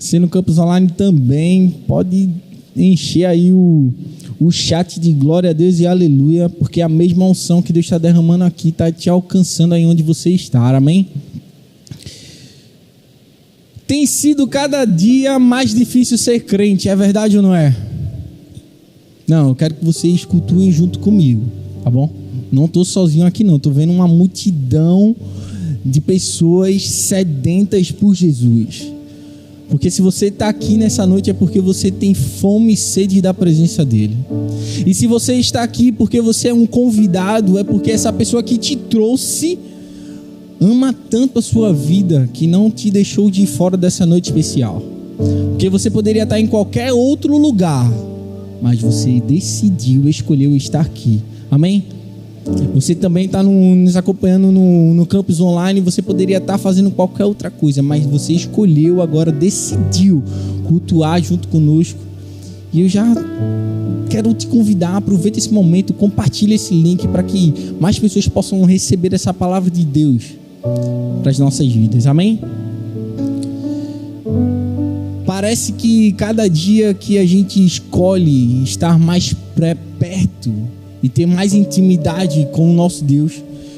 Você no Campus Online também pode encher aí o chat de glória a Deus e aleluia, porque a mesma unção que Deus está derramando aqui está te alcançando aí onde você está, amém? Tem sido cada dia mais difícil ser crente, é verdade ou não é? Não, eu quero que vocês cultuem junto comigo, tá bom? Não estou sozinho aqui não, estou vendo uma multidão de pessoas sedentas por Jesus. Porque se você está aqui nessa noite é porque você tem fome e sede da presença dele. E se você está aqui porque você é um convidado, é porque essa pessoa que te trouxe ama tanto a sua vida que não te deixou de ir fora dessa noite especial. Porque você poderia estar em qualquer outro lugar, mas você decidiu, escolheu estar aqui. Amém? Você também está nos acompanhando no Campus Online. Você poderia estar fazendo qualquer outra coisa, mas você escolheu agora, decidiu cultuar junto conosco. E eu já quero te convidar, aproveita esse momento, compartilha esse link para que mais pessoas possam receber essa palavra de Deus para as nossas vidas, amém? Parece que cada dia que a gente escolhe estar mais perto e ter mais intimidade com o nosso Deus,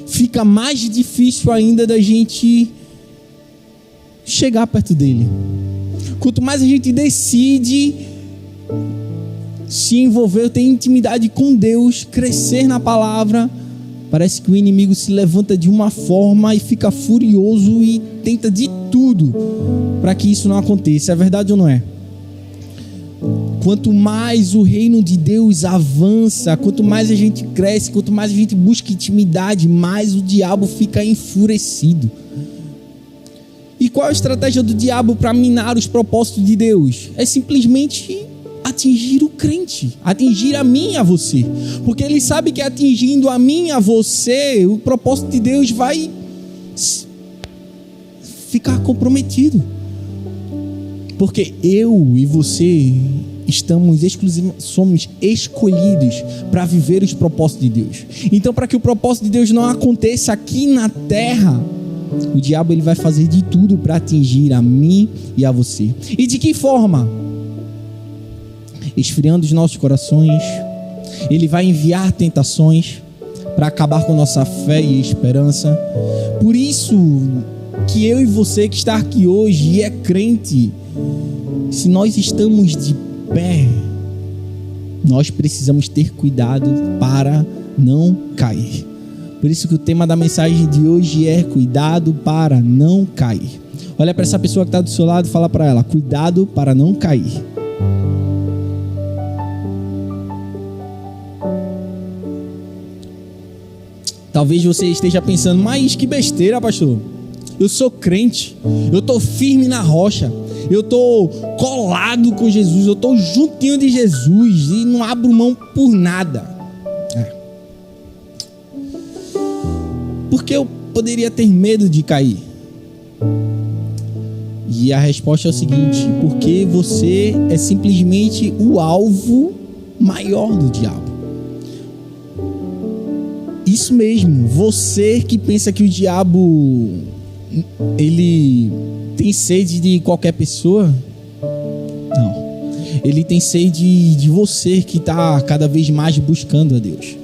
fica mais difícil ainda da gente chegar perto dele. Quanto mais a gente decide se envolver, ter intimidade com Deus, crescer na palavra, parece que o inimigo se levanta de uma forma e fica furioso e tenta de tudo para que isso não aconteça. É verdade ou não é? Quanto mais o reino de Deus avança, quanto mais a gente cresce, quanto mais a gente busca intimidade, mais o diabo fica enfurecido. E qual é a estratégia do diabo para minar os propósitos de Deus? É simplesmente atingir o crente, atingir a mim e a você. Porque ele sabe que atingindo a mim e a você, o propósito de Deus vai ficar comprometido. Porque eu e você somos escolhidos para viver os propósitos de Deus. Então, para que o propósito de Deus não aconteça aqui na terra, o diabo ele vai fazer de tudo para atingir a mim e a você. E de que forma? Esfriando os nossos corações. Ele vai enviar tentações para acabar com nossa fé e esperança. Por isso que eu e você que está aqui hoje e é crente, se nós estamos de pé, nós precisamos ter cuidado para não cair. Por isso que o tema da mensagem de hoje é cuidado para não cair. Olha para essa pessoa que está do seu lado e fala para ela: cuidado para não cair. Talvez você esteja pensando: mas que besteira, pastor. Eu sou crente, eu estou firme na rocha, eu estou colado com Jesus, eu estou juntinho de Jesus e não abro mão por nada. Por que eu poderia ter medo de cair? E a resposta é o seguinte: porque você é simplesmente o alvo maior do diabo. Isso mesmo, você que pensa que o diabo ele tem sede de qualquer pessoa, não. Ele tem sede de você que está cada vez mais buscando a Deus.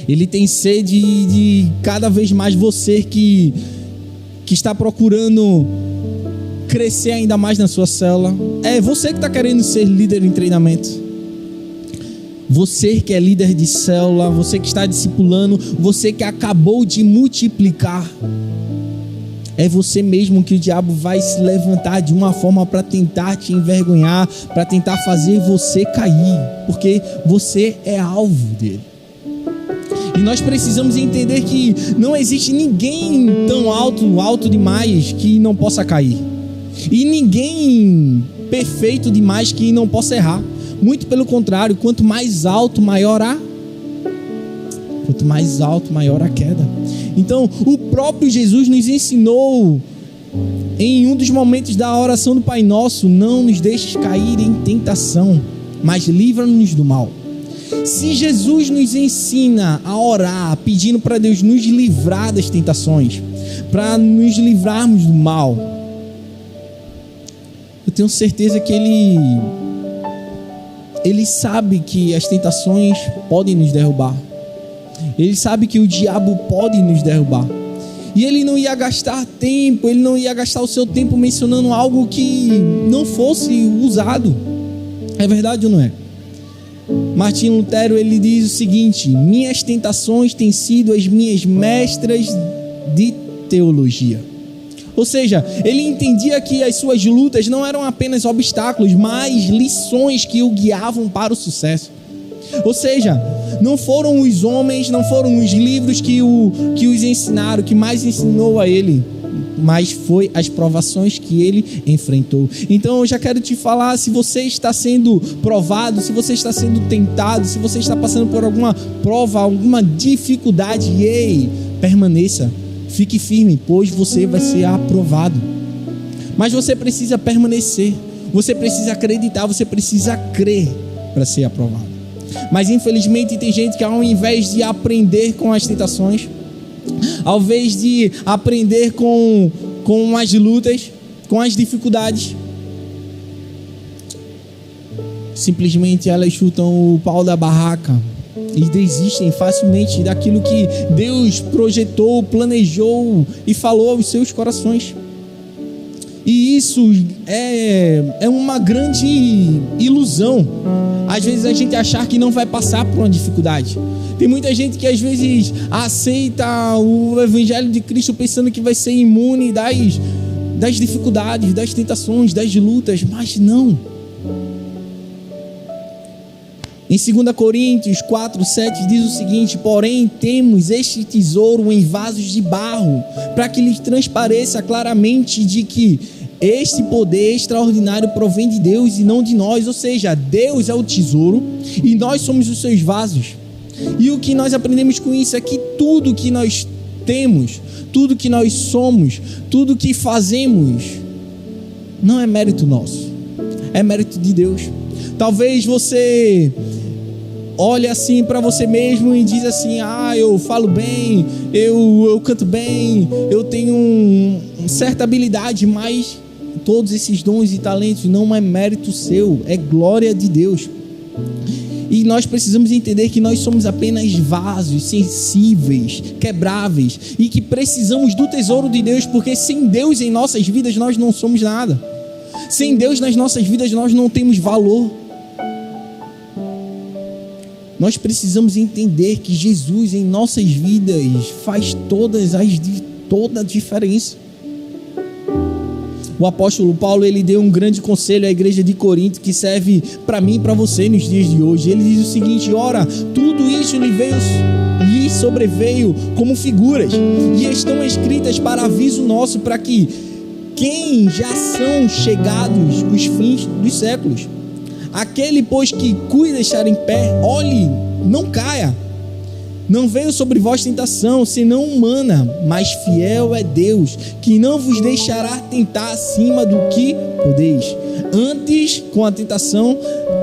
Ele tem sede de cada vez mais você que está procurando crescer ainda mais na sua célula. É você que está querendo ser líder em treinamento. Você que é líder de célula, você que está discipulando, você que acabou de multiplicar. É você mesmo que o diabo vai se levantar de uma forma para tentar te envergonhar, para tentar fazer você cair, porque você é alvo dele. E nós precisamos entender que não existe ninguém tão alto demais que não possa cair. E ninguém perfeito demais que não possa errar. Muito pelo contrário, quanto mais alto, maior a queda. Então, o próprio Jesus nos ensinou em um dos momentos da oração do Pai Nosso: não nos deixes cair em tentação, mas livra-nos do mal. Se Jesus nos ensina a orar, pedindo para Deus nos livrar das tentações, para nos livrarmos do mal, eu eu tenho certeza que Ele sabe que as tentações podem nos derrubar. Ele sabe que o diabo pode nos derrubar. E Ele não ia gastar tempo, Ele não ia gastar o seu tempo mencionando algo que não fosse usado. É verdade ou não é? Martinho Lutero, ele diz o seguinte: minhas tentações têm sido as minhas mestras de teologia. Ou seja, ele entendia que as suas lutas não eram apenas obstáculos, mas lições que o guiavam para o sucesso. Ou seja, não foram os homens, não foram os livros que os ensinaram, que mais ensinou a ele, mas foi as provações que ele enfrentou. Então eu já quero te falar, se você está sendo provado, se você está sendo tentado, se você está passando por alguma prova, alguma dificuldade, ei, permaneça, fique firme, pois você vai ser aprovado. Mas você precisa permanecer, você precisa acreditar, você precisa crer para ser aprovado. Mas infelizmente tem gente que, ao invés de aprender com as tentações, ao invés de aprender com as lutas, com as dificuldades, simplesmente elas chutam o pau da barraca e desistem facilmente daquilo que Deus projetou, planejou e falou aos seus corações. E isso é uma grande ilusão. Às vezes a gente achar que não vai passar por uma dificuldade. Tem muita gente que às vezes aceita o Evangelho de Cristo pensando que vai ser imune das dificuldades, das tentações, das lutas, mas não. Em 2 Coríntios 4:7 diz o seguinte: porém temos este tesouro em vasos de barro, para que lhes transpareça claramente de que este poder extraordinário provém de Deus e não de nós. Ou seja, Deus é o tesouro e nós somos os seus vasos. E o que nós aprendemos com isso é que tudo que nós temos, tudo que nós somos, tudo que fazemos, não é mérito nosso, é mérito de Deus. Talvez você olhe assim para você mesmo e diz assim: eu falo bem, eu canto bem, eu tenho certa habilidade, mas todos esses dons e talentos não é mérito seu, é glória de Deus. E nós precisamos entender que nós somos apenas vasos sensíveis, quebráveis, e que precisamos do tesouro de Deus, porque sem Deus em nossas vidas nós não somos nada. Sem Deus nas nossas vidas nós não temos valor. Nós precisamos entender que Jesus em nossas vidas faz toda a diferença. O apóstolo Paulo, ele deu um grande conselho à igreja de Corinto que serve para mim e para você nos dias de hoje. Ele diz o seguinte: ora, tudo isso lhe sobreveio como figuras e estão escritas para aviso nosso, para que quem já são chegados os fins dos séculos. Aquele, pois, que cuida estar em pé, olhe, não caia. Não veio sobre vós tentação, senão humana, mas fiel é Deus, que não vos deixará tentar acima do que podeis. Antes, com a tentação,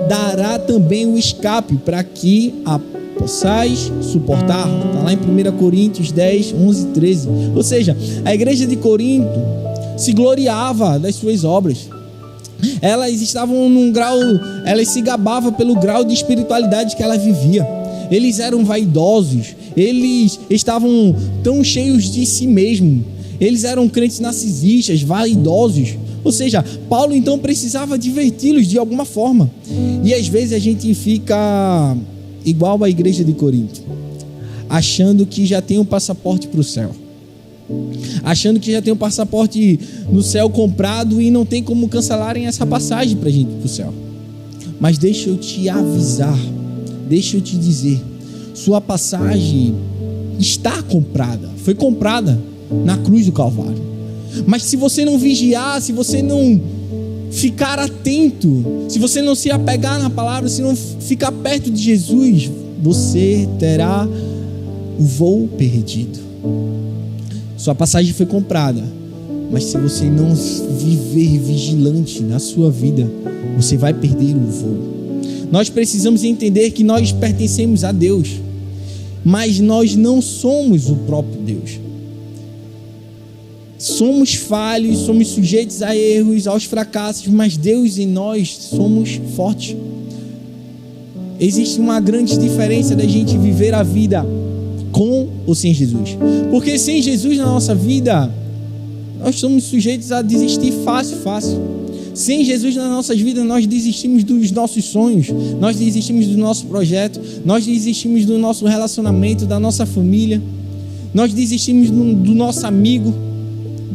dará também o escape, para que a possais suportar. Está lá em 1 Coríntios 10, 11 e 13. Ou seja, a igreja de Corinto se gloriava das suas obras. Elas estavam num grau, elas se gabavam pelo grau de espiritualidade que ela vivia. Eles eram vaidosos, eles estavam tão cheios de si mesmo, eles eram crentes narcisistas, vaidosos. Ou seja, Paulo então precisava diverti-los de alguma forma. E às vezes a gente fica igual à igreja de Corinto, achando que já tem um passaporte para o céu, achando que já tem um passaporte no céu comprado e não tem como cancelarem essa passagem para a gente para o céu. Mas deixa eu te avisar, deixa eu te dizer, sua passagem está comprada, foi comprada na cruz do Calvário. Mas se você não vigiar, se você não ficar atento, se você não se apegar na palavra, se não ficar perto de Jesus, você terá o voo perdido. Sua passagem foi comprada, mas se você não viver vigilante na sua vida, você vai perder o voo. Nós precisamos entender que nós pertencemos a Deus, mas nós não somos o próprio Deus. Somos falhos, somos sujeitos a erros, aos fracassos, mas Deus em nós somos fortes. Existe uma grande diferença da gente viver a vida com ou sem Jesus. Porque sem Jesus na nossa vida, nós somos sujeitos a desistir fácil. Sem Jesus nas nossas vidas, nós desistimos dos nossos sonhos, nós desistimos do nosso projeto, nós desistimos do nosso relacionamento, da nossa família, nós desistimos do nosso amigo,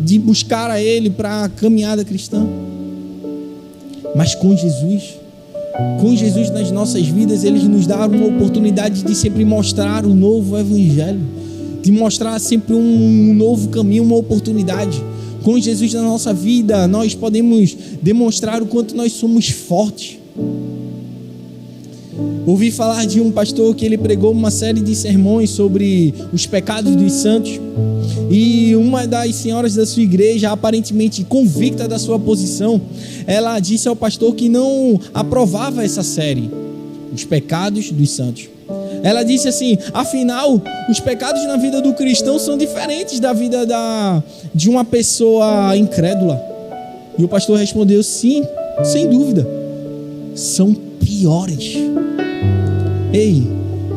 de buscar a Ele para a caminhada cristã. Mas com Jesus nas nossas vidas, Ele nos dá uma oportunidade de sempre mostrar o novo evangelho, de mostrar sempre um novo caminho, uma oportunidade. Com Jesus na nossa vida, nós podemos demonstrar o quanto nós somos fortes. Ouvi falar de um pastor que ele pregou uma série de sermões sobre os pecados dos santos, e uma das senhoras da sua igreja, aparentemente convicta da sua posição, ela disse ao pastor que não aprovava essa série, os pecados dos santos. Ela disse assim: afinal, os pecados na vida do cristão são diferentes da vida de uma pessoa incrédula. E o pastor respondeu: sim, sem dúvida, são piores. Ei,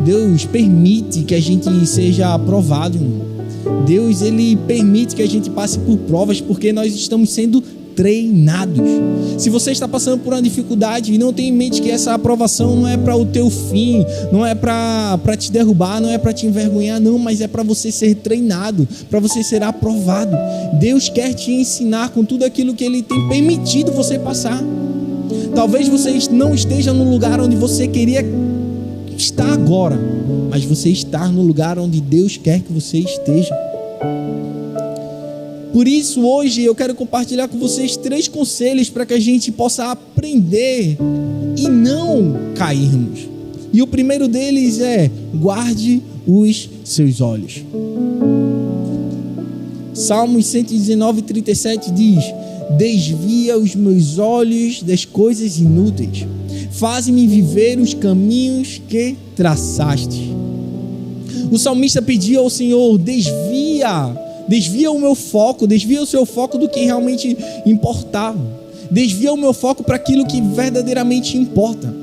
Deus permite que a gente seja aprovado, irmão. Deus, Ele permite que a gente passe por provas, porque nós estamos sendo treinados. Se você está passando por uma dificuldade, não tenha em mente que essa aprovação não é para o teu fim, não é para te derrubar, não é para te envergonhar, não, mas é para você ser treinado, para você ser aprovado. Deus quer te ensinar com tudo aquilo que Ele tem permitido você passar. Talvez você não esteja no lugar onde você queria estar agora, mas você está no lugar onde Deus quer que você esteja. Por isso, hoje eu quero compartilhar com vocês 3 conselhos para que a gente possa aprender e não cairmos. E o primeiro deles é: guarde os seus olhos. Salmos 119:37 diz: desvia os meus olhos das coisas inúteis, faz-me viver os caminhos que traçaste. O salmista pediu ao Senhor: desvia o meu foco, desvia o seu foco do que realmente importava, desvia o meu foco para aquilo que verdadeiramente importa.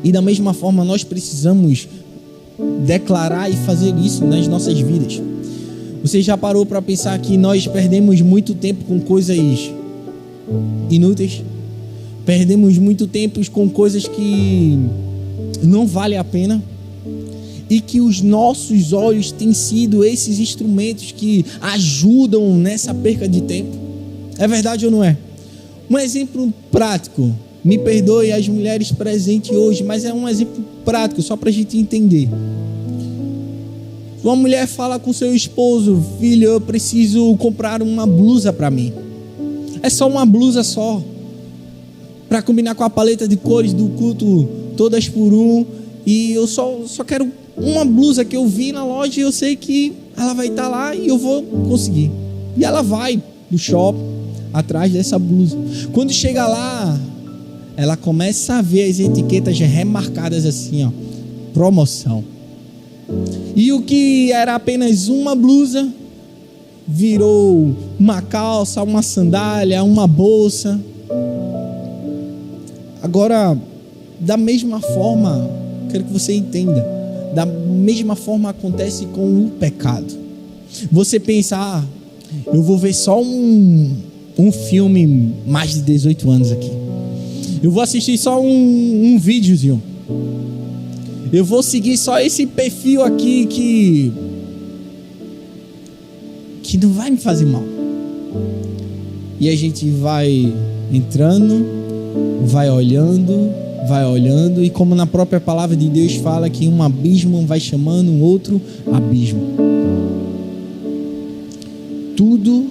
E da mesma forma nós precisamos declarar e fazer isso nas nossas vidas. Você já parou para pensar que nós perdemos muito tempo com coisas inúteis? Perdemos muito tempo com coisas que não valem a pena? E que os nossos olhos têm sido esses instrumentos que ajudam nessa perca de tempo? É verdade ou não é? Um exemplo prático, me perdoe as mulheres presentes hoje, mas é um exemplo prático, só para a gente entender. Uma mulher fala com seu esposo: filho, eu preciso comprar uma blusa para mim. É só uma blusa só, para combinar com a paleta de cores do culto, todas por um. E eu só quero uma blusa que eu vi na loja e eu sei que ela vai estar lá e eu vou conseguir. E ela vai no shopping atrás dessa blusa. Quando chega lá, ela começa a ver as etiquetas remarcadas assim, ó, promoção. E o que era apenas uma blusa virou uma calça, uma sandália, uma bolsa. Agora, da mesma forma, quero que você entenda, da mesma forma acontece com o pecado. Você pensa: eu vou ver só um filme mais de 18 anos aqui, eu vou assistir só um videozinho, eu vou seguir só esse perfil aqui que não vai me fazer mal. E a gente vai entrando, vai olhando, e como na própria palavra de Deus fala que um abismo vai chamando um outro abismo. Tudo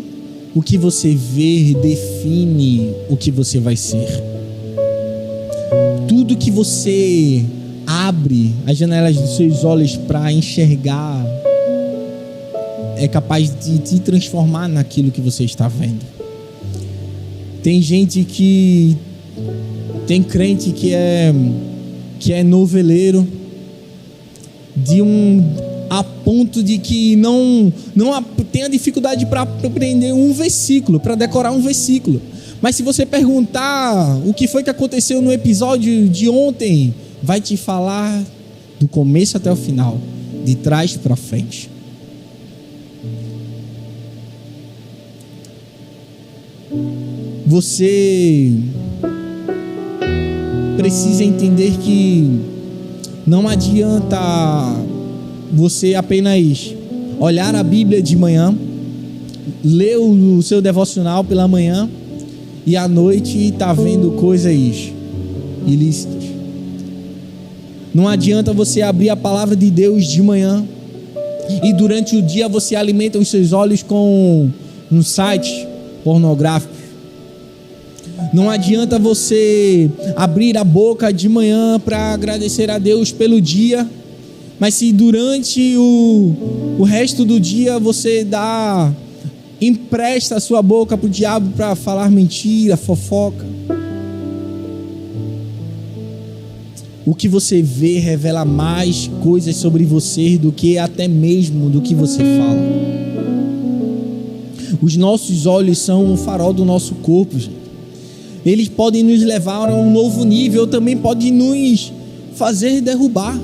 o que você vê define o que você vai ser. Tudo que você abre as janelas dos seus olhos para enxergar é capaz de te transformar naquilo que você está vendo. Tem gente que tem crente que é noveleiro a ponto ponto de que não tenha dificuldade para aprender um versículo, para decorar um versículo. Mas se você perguntar o que foi que aconteceu no episódio de ontem, vai te falar do começo até o final, de trás para frente. Você precisa entender que não adianta você apenas olhar a Bíblia de manhã, ler o seu devocional pela manhã e à noite estar vendo coisas ilícitas. Não adianta você abrir a palavra de Deus de manhã e durante o dia você alimenta os seus olhos com um site pornográfico. Não adianta você abrir a boca de manhã para agradecer a Deus pelo dia, mas se durante o resto do dia você empresta a sua boca para o diabo para falar mentira, fofoca. O que você vê revela mais coisas sobre você do que até mesmo do que você fala. Os nossos olhos são o farol do nosso corpo, gente. Eles podem nos levar a um novo nível, também podem nos fazer derrubar.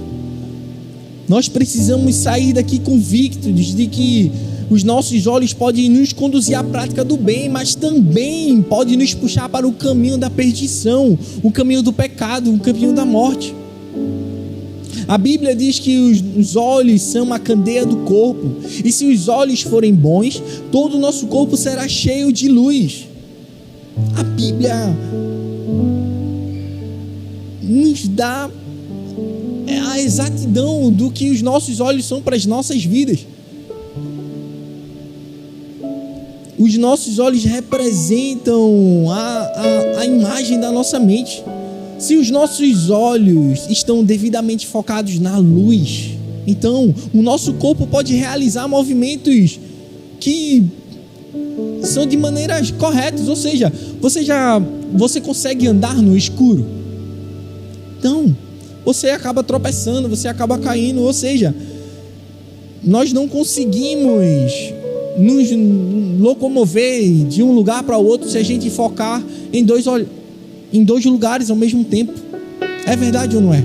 Nós precisamos sair daqui convictos de que os nossos olhos podem nos conduzir à prática do bem, mas também podem nos puxar para o caminho da perdição, o caminho do pecado, o caminho da morte. A Bíblia diz que os olhos são a candeia do corpo, e se os olhos forem bons, todo o nosso corpo será cheio de luz. A Bíblia nos dá a exatidão do que os nossos olhos são para as nossas vidas. Os nossos olhos representam a imagem da nossa mente. Se os nossos olhos estão devidamente focados na luz, então o nosso corpo pode realizar movimentos que são de maneiras corretas, ou seja, você consegue andar no escuro. Então, você acaba tropeçando, você acaba caindo, ou seja, nós não conseguimos nos locomover de um lugar para outro se a gente focar em dois lugares ao mesmo tempo. É verdade ou não é?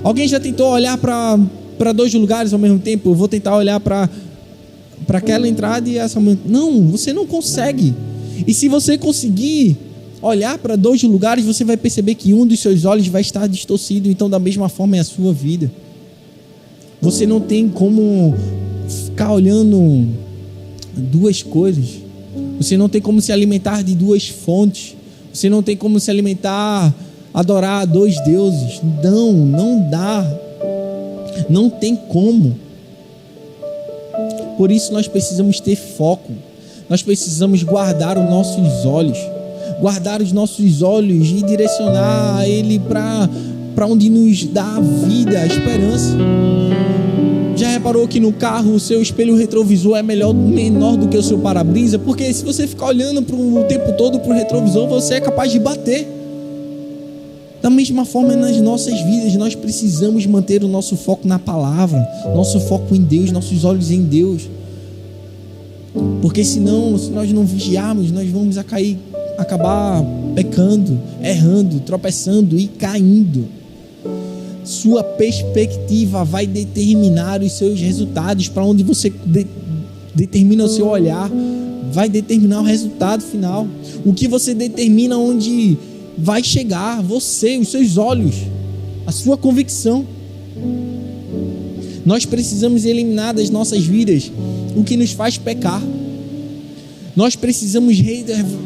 Alguém já tentou olhar para dois lugares ao mesmo tempo? Eu vou tentar olhar para aquela entrada e essa... Não, você não consegue. E se você conseguir olhar para dois lugares, você vai perceber que um dos seus olhos vai estar distorcido. Então, da mesma forma é a sua vida. Você não tem como ficar olhando duas coisas. Você não tem como se alimentar de duas fontes. Você não tem como se alimentar, adorar dois deuses. Não dá. Não tem como. Por isso nós precisamos ter foco. Nós precisamos guardar os nossos olhos. Guardar os nossos olhos e direcionar ele para onde nos dá a vida, a esperança. Já reparou que no carro o seu espelho retrovisor é menor do que o seu para-brisa? Porque se você ficar olhando o tempo todo para o retrovisor, você é capaz de bater. Da mesma forma, nas nossas vidas, nós precisamos manter o nosso foco na palavra, nosso foco em Deus, nossos olhos em Deus. Porque senão, se nós não vigiarmos, nós vamos acabar pecando, errando, tropeçando e caindo. Sua perspectiva vai determinar os seus resultados. Para onde você determina o seu olhar, vai determinar o resultado final. O que você determina onde vai chegar, você, os seus olhos, a sua convicção. Nós precisamos eliminar das nossas vidas o que nos faz pecar. Nós precisamos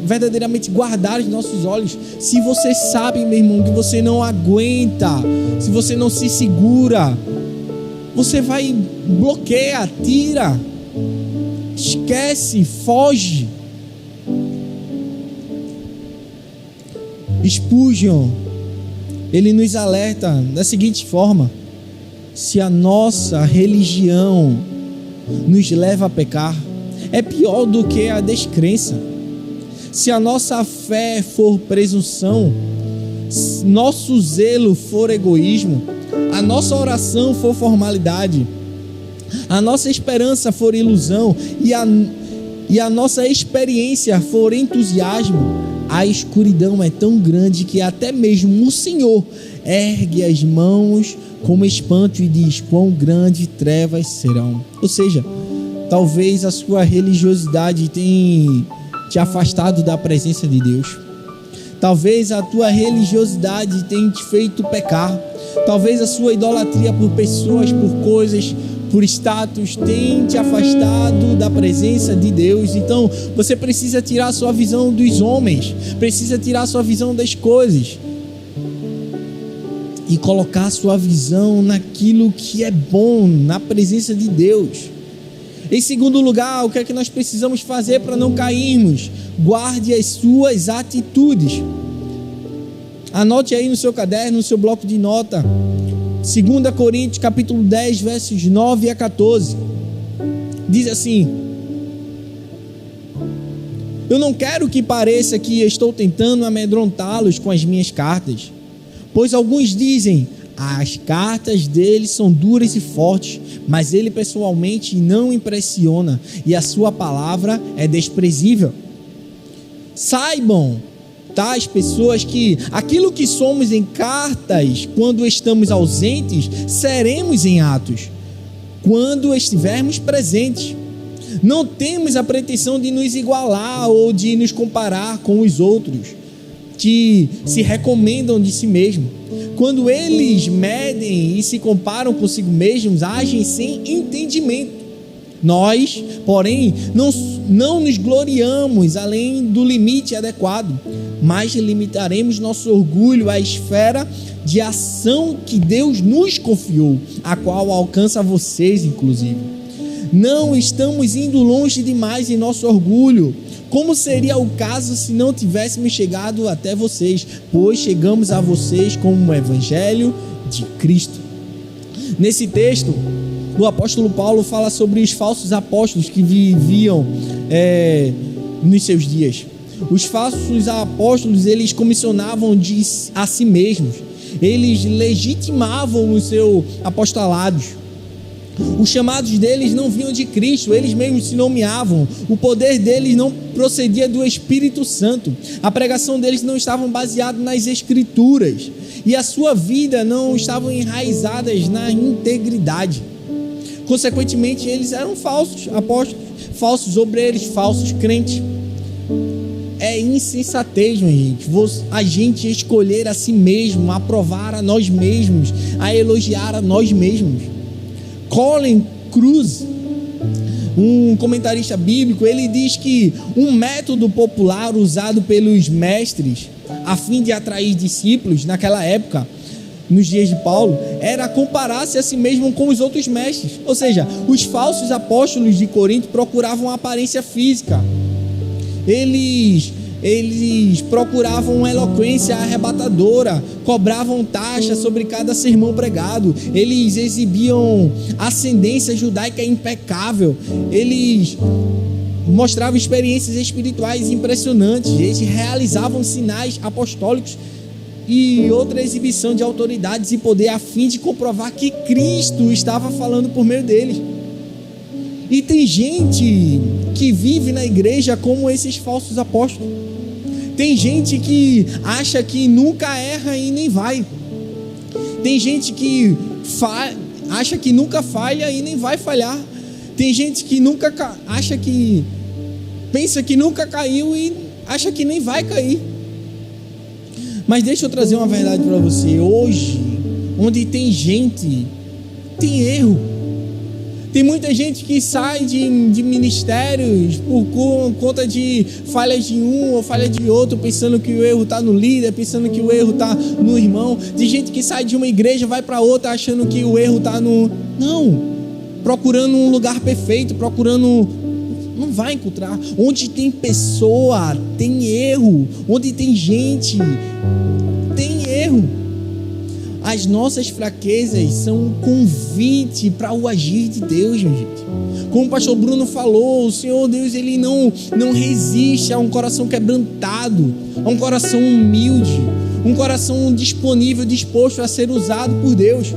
verdadeiramente guardar os nossos olhos. Se você sabe, meu irmão, que você não aguenta, se você não se segura, você vai, bloqueia, tira, esquece, foge. Spurgeon, ele nos alerta da seguinte forma: se a nossa religião nos leva a pecar, é pior do que a descrença. Se a nossa fé for presunção, nosso zelo for egoísmo, a nossa oração for formalidade, a nossa esperança for ilusão e a nossa experiência for entusiasmo, a escuridão é tão grande que até mesmo o Senhor ergue as mãos como espanto e diz: quão grandes trevas serão. Ou seja, talvez a sua religiosidade tenha te afastado da presença de Deus. Talvez a tua religiosidade tenha te feito pecar. Talvez a sua idolatria por pessoas, por coisas, por status, tenha te afastado da presença de Deus. Então você precisa tirar a sua visão dos homens, precisa tirar a sua visão das coisas e colocar a sua visão naquilo que é bom, na presença de Deus. Em segundo lugar, o que é que nós precisamos fazer para não cairmos? Guarde as suas atitudes. Anote aí no seu caderno, no seu bloco de nota, 2 Coríntios capítulo 10, versos 9 a 14. Diz assim: eu não quero que pareça que estou tentando amedrontá-los com as minhas cartas, pois alguns dizem: as cartas dele são duras e fortes, mas ele pessoalmente não impressiona e a sua palavra é desprezível. Saibam, tais pessoas, que aquilo que somos em cartas, quando estamos ausentes, seremos em atos, quando estivermos presentes. Não temos a pretensão de nos igualar ou de nos comparar com os outros, que se recomendam de si mesmos. Quando eles medem e se comparam consigo mesmos, agem sem entendimento. Nós, porém, não nos gloriamos além do limite adequado, mas limitaremos nosso orgulho à esfera de ação que Deus nos confiou, a qual alcança vocês, inclusive. Não estamos indo longe demais em nosso orgulho, como seria o caso se não tivéssemos chegado até vocês, pois chegamos a vocês com o Evangelho de Cristo. Nesse texto, o apóstolo Paulo fala sobre os falsos apóstolos que viviam nos seus dias. Os falsos apóstolos, eles comissionavam a si mesmos, eles legitimavam o seu apostolado. Os chamados deles não vinham de Cristo, eles mesmos se nomeavam. O poder deles não procedia do Espírito Santo. A pregação deles não estava baseada nas Escrituras e a sua vida não estava enraizada na integridade. Consequentemente, eles eram falsos apóstolos, falsos obreiros, falsos crentes. É insensatez, minha gente, a gente escolher a si mesmo, a aprovar a nós mesmos, a elogiar a nós mesmos. Colin Kruse, um comentarista bíblico, ele diz que um método popular usado pelos mestres a fim de atrair discípulos naquela época, nos dias de Paulo, era comparar-se a si mesmo com os outros mestres. Ou seja, os falsos apóstolos de Corinto procuravam a aparência física. Eles procuravam uma eloquência arrebatadora, cobravam taxa sobre cada sermão pregado, eles exibiam ascendência judaica impecável, eles mostravam experiências espirituais impressionantes, eles realizavam sinais apostólicos e outra exibição de autoridades e poder a fim de comprovar que Cristo estava falando por meio deles. E tem gente que vive na igreja como esses falsos apóstolos. Tem gente que acha que nunca erra e nem vai. Tem gente que acha que nunca falha e nem vai falhar. Tem gente que pensa que nunca caiu e acha que nem vai cair. Mas deixa eu trazer uma verdade para você. Hoje, onde tem gente, tem erro. Tem muita gente que sai de ministérios por conta de falhas de um ou falha de outro, pensando que o erro está no líder, pensando que o erro está no irmão. Tem gente que sai de uma igreja, vai para outra, achando que o erro está no... Não, procurando um lugar perfeito, não vai encontrar. Onde tem pessoa, tem erro. Onde tem gente, tem erro. As nossas fraquezas são um convite para o agir de Deus, gente. Como o pastor Bruno falou, o Senhor Deus, ele não resiste a um coração quebrantado, a um coração humilde, um coração disponível, disposto a ser usado por Deus.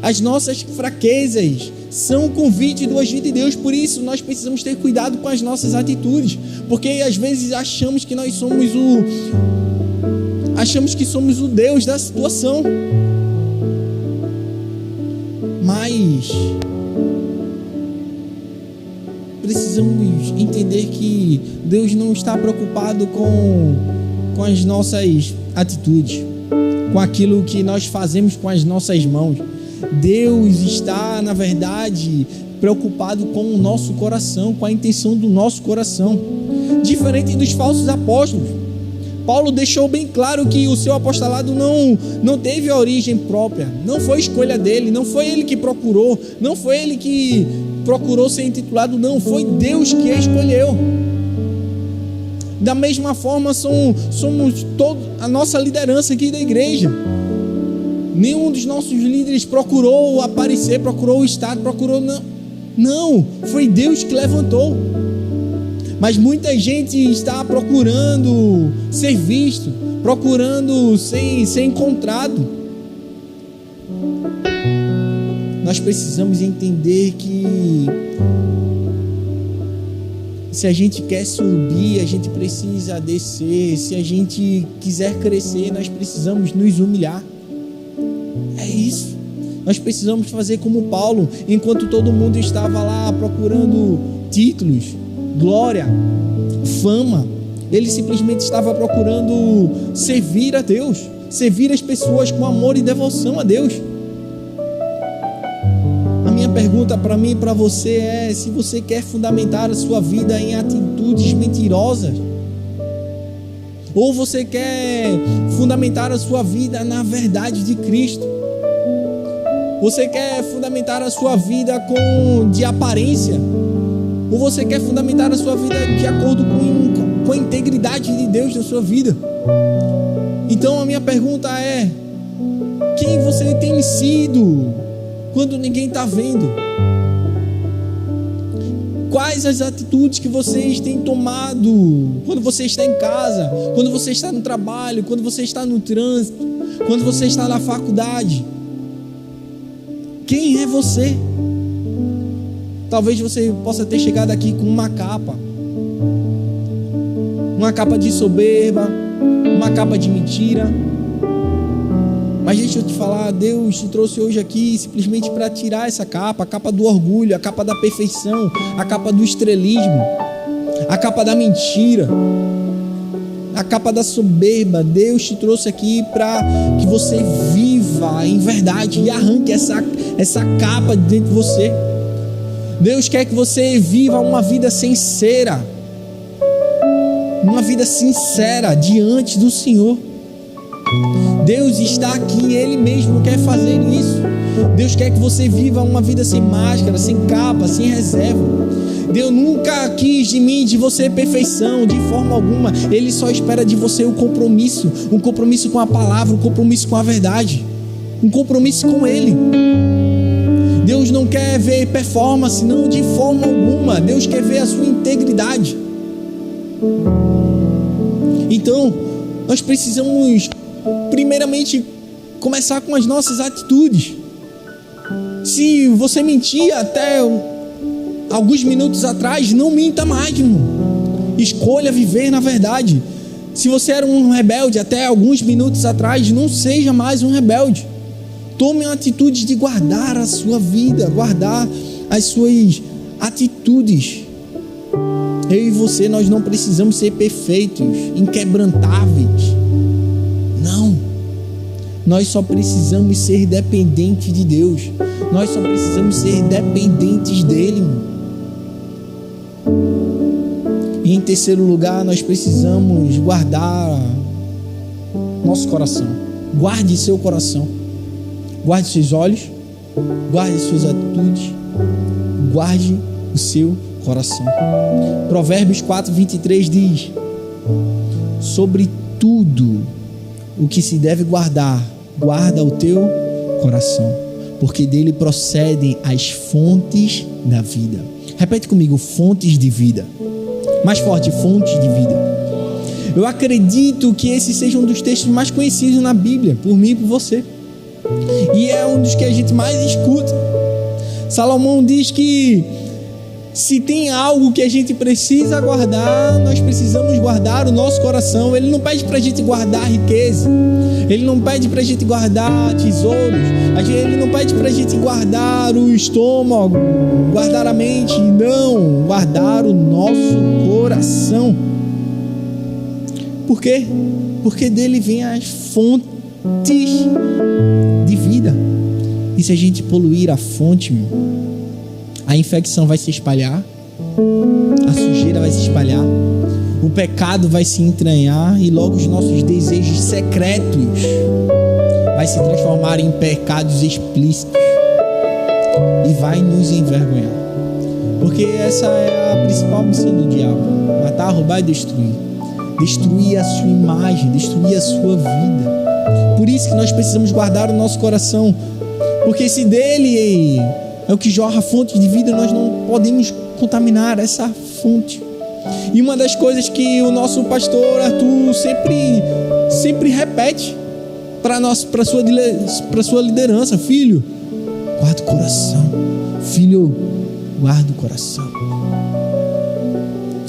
As nossas fraquezas são um convite do agir de Deus. Por isso nós precisamos ter cuidado com as nossas atitudes, porque às vezes achamos que somos o Deus da situação, mas precisamos entender que Deus não está preocupado com as nossas atitudes, com aquilo que nós fazemos com as nossas mãos. Deus está, na verdade, preocupado com o nosso coração, com a intenção do nosso coração. Diferente dos falsos apóstolos, Paulo deixou bem claro que o seu apostolado não teve origem própria, não foi escolha dele, não foi ele que procurou, não foi ele que procurou ser intitulado, não, foi Deus que escolheu. Da mesma forma, somos todos, a nossa liderança aqui da igreja. Nenhum dos nossos líderes procurou aparecer, procurou estar, não, foi Deus que levantou. Mas muita gente está procurando ser visto, procurando ser encontrado. Nós precisamos entender que se a gente quer subir, a gente precisa descer. Se a gente quiser crescer, nós precisamos nos humilhar. É isso. Nós precisamos fazer como Paulo, enquanto todo mundo estava lá procurando títulos, glória, fama, ele simplesmente estava procurando servir a Deus, servir as pessoas com amor e devoção a Deus. A minha pergunta para mim e para você é: se você quer fundamentar a sua vida em atitudes mentirosas, ou você quer fundamentar a sua vida na verdade de Cristo? Você quer fundamentar a sua vida de aparência? Ou você quer fundamentar a sua vida de acordo com a integridade de Deus na sua vida? Então a minha pergunta é: quem você tem sido quando ninguém está vendo? Quais as atitudes que vocês têm tomado quando você está em casa, quando você está no trabalho, quando você está no trânsito, quando você está na faculdade? Quem é você? Talvez você possa ter chegado aqui com uma capa de soberba, uma capa de mentira. Mas deixa eu te falar, Deus te trouxe hoje aqui simplesmente para tirar essa capa, a capa do orgulho, a capa da perfeição, a capa do estrelismo, a capa da mentira, a capa da soberba. Deus te trouxe aqui para que você viva em verdade e arranque essa capa de dentro de você. Deus quer que você viva uma vida sincera, diante do Senhor. Deus está aqui, Ele mesmo quer fazer isso. Deus quer que você viva uma vida sem máscara, sem capa, sem reserva. Deus nunca quis de mim, de você, perfeição, de forma alguma. Ele só espera de você um compromisso com a palavra, um compromisso com a verdade, um compromisso com Ele. Deus não quer ver performance, não, de forma alguma. Deus quer ver a sua integridade. Então, nós precisamos primeiramente começar com as nossas atitudes. Se você mentia até alguns minutos atrás, não minta mais, irmão. Escolha viver na verdade. Se você era um rebelde até alguns minutos atrás, não seja mais um rebelde. Tome uma atitude de guardar a sua vida, guardar as suas atitudes. Eu e você, nós não precisamos ser perfeitos, inquebrantáveis. Não. Nós só precisamos ser dependentes de Deus. Nós só precisamos ser dependentes dEle. E em terceiro lugar, nós precisamos guardar nosso coração. Guarde seu coração. Guarde seus olhos. Guarde suas atitudes. Guarde o seu coração. Provérbios 4:23 diz: sobre tudo o que se deve guardar, guarda o teu coração, porque dele procedem as fontes da vida. Repete comigo: fontes de vida. Mais forte: fontes de vida. Eu acredito que esse seja um dos textos mais conhecidos na Bíblia, por mim e por você, e é um dos que a gente mais escuta. Salomão diz que se tem algo que a gente precisa guardar, nós precisamos guardar o nosso coração. Ele não pede para a gente guardar riqueza, ele não pede para a gente guardar tesouros, ele não pede para a gente guardar o estômago, guardar a mente, não, guardar o nosso coração. Por quê? Porque dele vem as fontes de vida. E se a gente poluir a fonte, a infecção vai se espalhar, a sujeira vai se espalhar, o pecado vai se entranhar e logo os nossos desejos secretos vai se transformar em pecados explícitos e vai nos envergonhar. Porque essa é a principal missão do diabo: matar, roubar e destruir. Destruir a sua imagem, destruir a sua vida. Por isso que nós precisamos guardar o nosso coração, porque se dele é o que jorra a fonte de vida, nós não podemos contaminar essa fonte. E uma das coisas que o nosso pastor Arthur sempre repete para sua liderança: filho, guarda o coração. Filho, guarda o coração.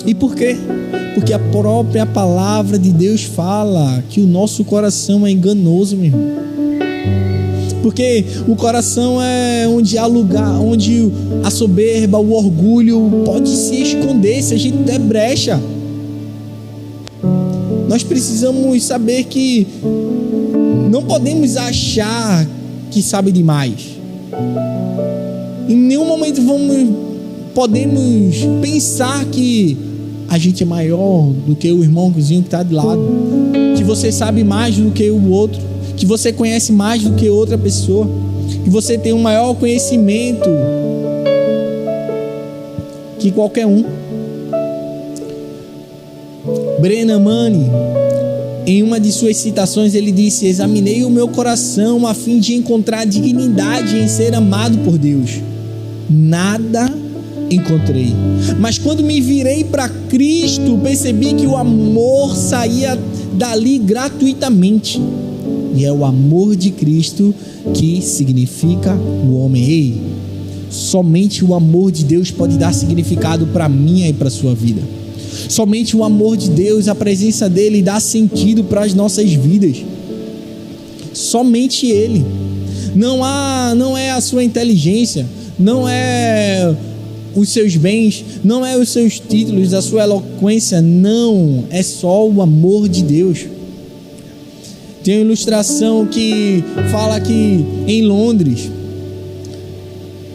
E por quê? Porque a própria palavra de Deus fala que o nosso coração é enganoso, meu irmão. Porque o coração é onde há lugar, onde a soberba, o orgulho pode se esconder se a gente der brecha. Nós precisamos saber que não podemos achar que sabe demais. Em nenhum momento podemos pensar que a gente é maior do que o irmãozinho que está de lado, que você sabe mais do que o outro, que você conhece mais do que outra pessoa, que você tem um maior conhecimento que qualquer um. Brennan Manning, em uma de suas citações, ele disse: examinei o meu coração a fim de encontrar dignidade em ser amado por Deus. Nada encontrei, mas quando me virei para Cristo, percebi que o amor saía dali gratuitamente. E é o amor de Cristo que significa o homem. Ei, somente o amor de Deus pode dar significado para a minha e para a sua vida. Somente o amor de Deus, a presença dele, dá sentido para as nossas vidas. Somente ele. Não é a sua inteligência, não é os seus bens, não é os seus títulos, a sua eloquência, não, é só o amor de Deus. Tem uma ilustração que fala que em Londres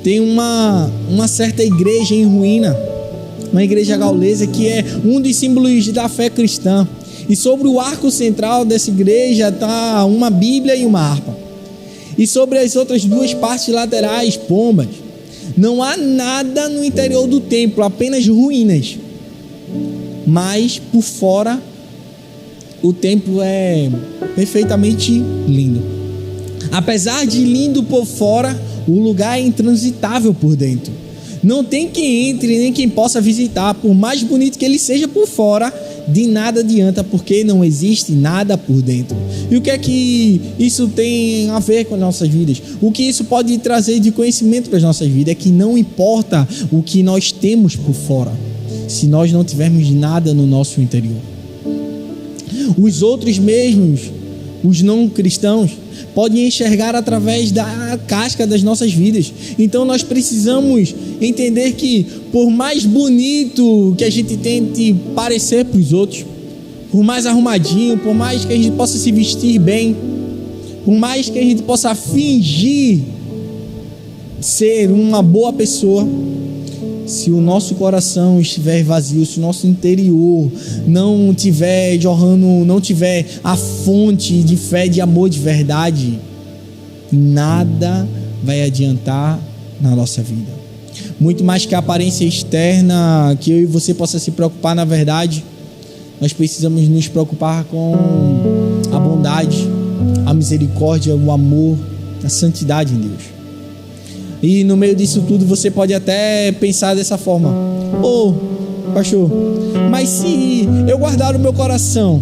tem uma certa igreja em ruína, uma igreja gaulesa que é um dos símbolos da fé cristã, e sobre o arco central dessa igreja está uma Bíblia e uma harpa, e sobre as outras duas partes laterais, pombas. Não há nada no interior do templo, apenas ruínas. Mas por fora, o templo é perfeitamente lindo. Apesar de lindo por fora, o lugar é intransitável por dentro. Não tem quem entre, nem quem possa visitar. Por mais bonito que ele seja por fora, de nada adianta, porque não existe nada por dentro. E o que é que isso tem a ver com as nossas vidas? O que isso pode trazer de conhecimento para as nossas vidas é que não importa o que nós temos por fora, se nós não tivermos nada no nosso interior. Os outros mesmos, os não cristãos, podem enxergar através da casca das nossas vidas. Então nós precisamos entender que, por mais bonito que a gente tente parecer para os outros, por mais arrumadinho, por mais que a gente possa se vestir bem, por mais que a gente possa fingir ser uma boa pessoa, se o nosso coração estiver vazio, se o nosso interior não tiver jorrando, não tiver a fonte de fé, de amor, de verdade, nada vai adiantar na nossa vida. Muito mais que a aparência externa, que eu e você possa se preocupar, na verdade, nós precisamos nos preocupar com a bondade, a misericórdia, o amor, a santidade em Deus. E no meio disso tudo você pode até pensar dessa forma: pastor, mas se eu guardar o meu coração,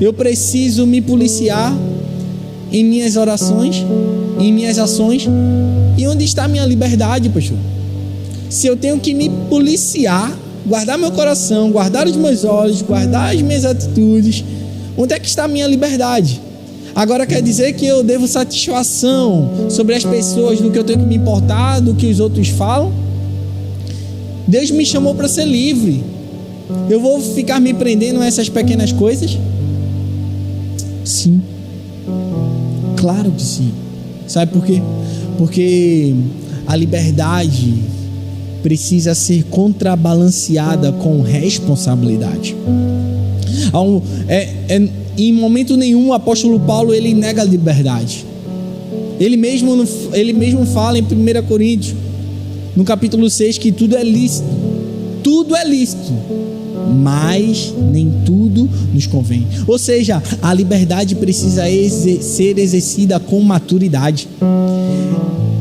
eu preciso me policiar em minhas orações? em minhas ações? E onde está a minha liberdade, pastor? Se eu tenho que me policiar, guardar meu coração, guardar os meus olhos, guardar as minhas atitudes, onde é que está a minha liberdade? Agora quer dizer que eu devo satisfação sobre as pessoas, do que eu tenho que me importar, do que os outros falam? Deus me chamou para ser livre. Eu vou ficar me prendendo a essas pequenas coisas? Sim. Claro que sim. Sabe por quê? Porque a liberdade precisa ser contrabalanceada com responsabilidade. Em momento nenhum o apóstolo Paulo ele nega a liberdade. Ele mesmo fala em 1 Coríntios, no capítulo 6, que tudo é lícito. Tudo é lícito, mas nem tudo nos convém. Ou seja, a liberdade precisa ser exercida com maturidade.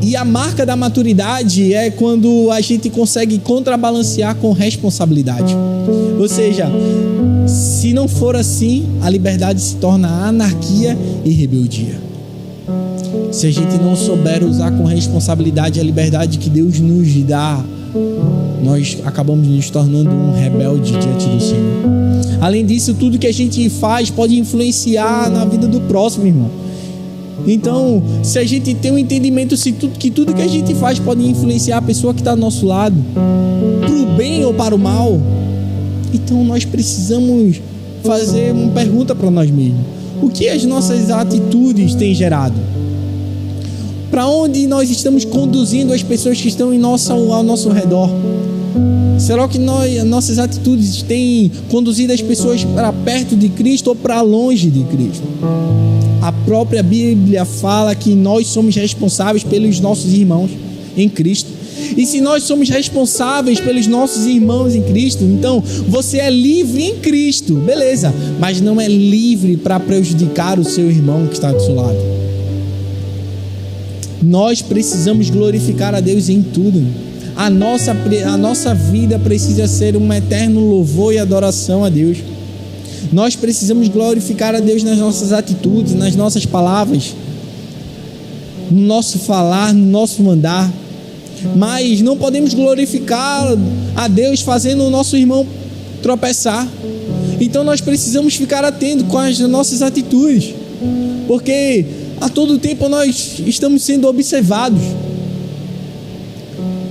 E a marca da maturidade é quando a gente consegue contrabalancear com responsabilidade. Ou seja, se não for assim, a liberdade se torna anarquia e rebeldia. Se a gente não souber usar com responsabilidade a liberdade que Deus nos dá, nós acabamos nos tornando um rebelde diante do Senhor. Além disso, tudo que a gente faz pode influenciar na vida do próximo, irmão. Então, se a gente tem um entendimento que tudo que a gente faz pode influenciar a pessoa que está ao nosso lado, para o bem ou para o mal, então nós precisamos fazer uma pergunta para nós mesmos: o que as nossas atitudes têm gerado? Para onde nós estamos conduzindo as pessoas que estão ao nosso redor? Será que nossas atitudes têm conduzido as pessoas para perto de Cristo ou para longe de Cristo? A própria Bíblia fala que nós somos responsáveis pelos nossos irmãos em Cristo. E se nós somos responsáveis pelos nossos irmãos em Cristo, então você é livre em Cristo, beleza, mas não é livre para prejudicar o seu irmão que está do seu lado. Nós precisamos glorificar a Deus em tudo. A nossa vida precisa ser um eterno louvor e adoração a Deus. Nós precisamos glorificar a Deus nas nossas atitudes, nas nossas palavras, no nosso falar, no nosso andar. Mas não podemos glorificar a Deus fazendo o nosso irmão tropeçar. Então nós precisamos ficar atentos com as nossas atitudes, porque a todo tempo nós estamos sendo observados.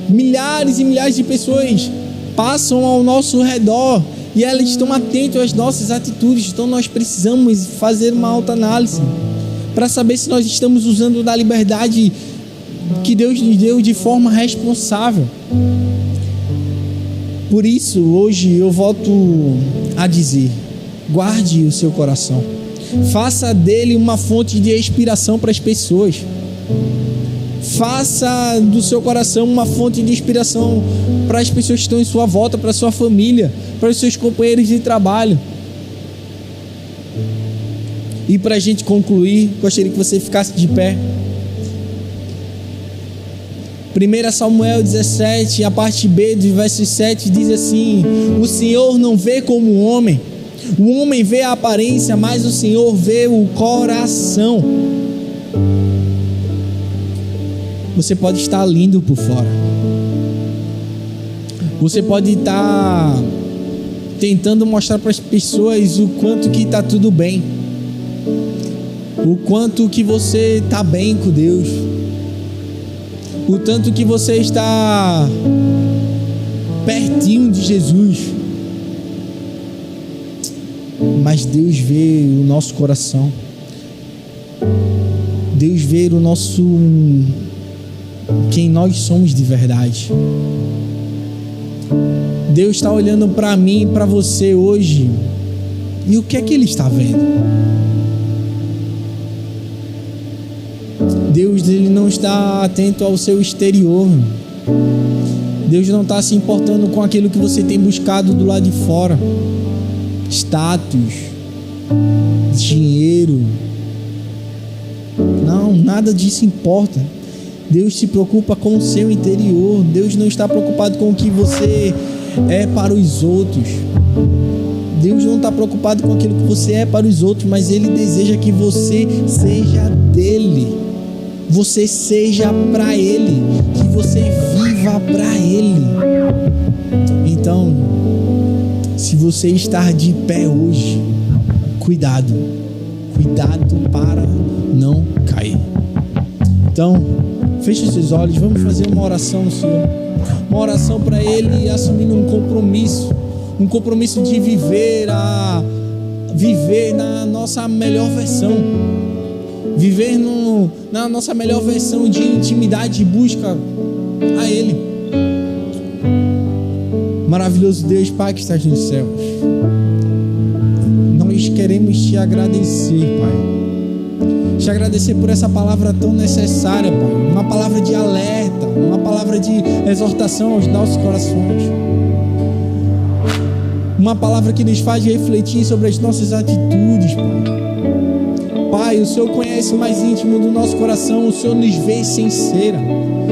Milhares e milhares de pessoas passam ao nosso redor e elas estão atentas às nossas atitudes. Então nós precisamos fazer uma autoanálise para saber se nós estamos usando da liberdade que Deus nos deu de forma responsável. Por isso, hoje eu volto a dizer: guarde o seu coração, faça dele uma fonte de inspiração para as pessoas. Faça do seu coração uma fonte de inspiração para as pessoas que estão em sua volta, para a sua família, para os seus companheiros de trabalho. E para a gente concluir, gostaria que você ficasse de pé. 1 Samuel 17, a parte B do verso 7 diz assim: o Senhor não vê como um homem, o homem vê a aparência, mas o Senhor vê o coração. Você pode estar lindo por fora, você pode estar tentando mostrar para as pessoas o quanto que está tudo bem, o quanto que você está bem com Deus, o tanto que você está pertinho de Jesus. Mas Deus vê o nosso coração. Deus vê o nosso, quem nós somos de verdade. Deus está olhando para mim e para você hoje, e o que é que Ele está vendo? Deus, Ele não está atento ao seu exterior. Deus não está se importando com aquilo que você tem buscado do lado de fora. Status, dinheiro. Não, nada disso importa. Deus se preocupa com o seu interior. Deus não está preocupado com o que você é para os outros. Deus não está preocupado com aquilo que você é para os outros, mas Ele deseja que você seja dele. você seja para Ele, que você viva para Ele. Então, se você estar de pé hoje, cuidado para não cair. Então, feche seus olhos, vamos fazer uma oração ao Senhor, uma oração para Ele, assumindo um compromisso de viver na nossa melhor versão, viver na nossa melhor versão de intimidade e busca a Ele. Maravilhoso Deus, Pai que estás nos céus, nós queremos te agradecer, Pai. Te agradecer por essa palavra tão necessária, Pai. Uma palavra de alerta, uma palavra de exortação aos nossos corações. Uma palavra que nos faz refletir sobre as nossas atitudes, Pai. Pai, o Senhor conhece o mais íntimo do nosso coração, o Senhor nos vê sem cera.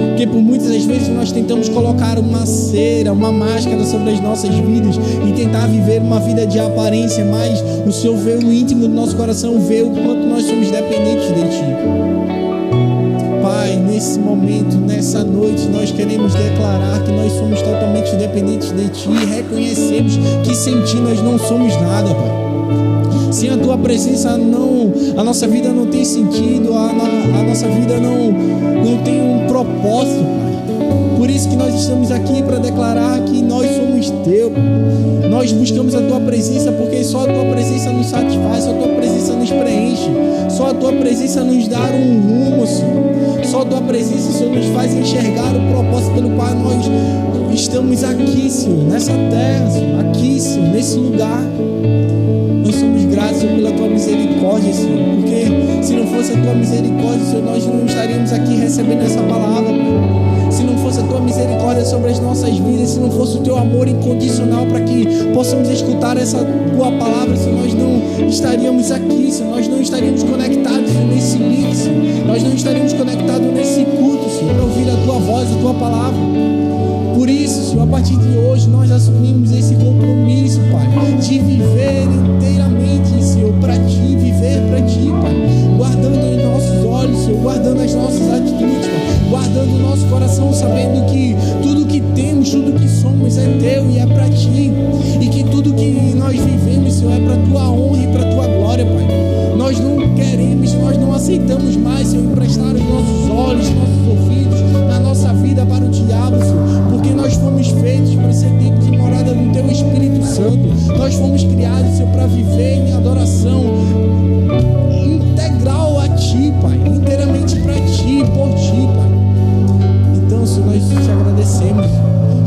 Porque por muitas das vezes nós tentamos colocar uma cera, uma máscara sobre as nossas vidas e tentar viver uma vida de aparência, mas o Senhor vê o íntimo do nosso coração, vê o quanto nós somos dependentes de Ti. Pai, nesse momento, nessa noite, nós queremos declarar que nós somos totalmente dependentes de Ti e reconhecemos que sem Ti nós não somos nada, Pai. Sem a Tua presença, a nossa vida não tem sentido, a nossa vida não tem um propósito, Pai. Por isso que nós estamos aqui para declarar que nós somos Teu. Nós buscamos a Tua presença porque só a Tua presença nos satisfaz, só a Tua presença nos preenche, só a Tua presença nos dá um rumo, Senhor. Só a Tua presença, Senhor, nos faz enxergar o propósito pelo qual nós estamos aqui, Senhor, nessa terra, Senhor, aqui, Senhor, nesse lugar. Nós somos gratos, Senhor, pela Tua misericórdia, Senhor, porque se não fosse a Tua misericórdia, Senhor, nós não estaríamos aqui recebendo essa palavra, Pai. Se não fosse a Tua misericórdia sobre as nossas vidas, se não fosse o Teu amor incondicional para que possamos escutar essa Tua palavra, Senhor, nós não estaríamos aqui, Senhor, nós não estaríamos conectados nesse link, Senhor, nós não estaríamos conectados nesse culto, Senhor, para ouvir a Tua voz, a Tua palavra. Por isso, Senhor, a partir de hoje nós assumimos esse compromisso, Pai, de viver inteiramente, Senhor, para Ti, viver para Ti, Pai, guardando os nossos olhos, Senhor, guardando as nossas atitudes, Pai, guardando o nosso coração, sabendo que tudo que temos, tudo que somos é Teu e é para Ti, e que tudo que nós vivemos, Senhor, é para Tua honra e para Tua glória, Pai. Nós não queremos, nós não aceitamos mais, Senhor, emprestar os nossos olhos, nossos ouvidos, na nossa vida para o diabo, Senhor, porque nós fomos feitos para ser tempo de morada do Teu Espírito Santo. Nós fomos criados, Senhor, para viver em adoração integral a Ti, Pai, inteiramente para Ti, por Ti, Pai. Então, Senhor, nós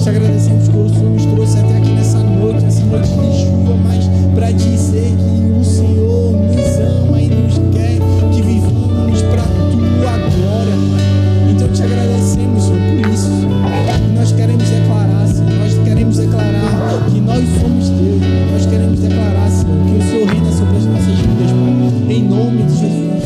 te agradecemos que o Senhor nos trouxe até aqui nessa noite de chuva, mas para dizer que o Senhor nos ama e nos quer que vivamos para a Tua glória, Pai. Então te agradecemos, Senhor, por isso, Senhor. Nós queremos declarar, Senhor, que nós somos Teus. Nós queremos declarar, Senhor, que o Senhor reina sobre as nossas vidas, Pai. Em nome de Jesus.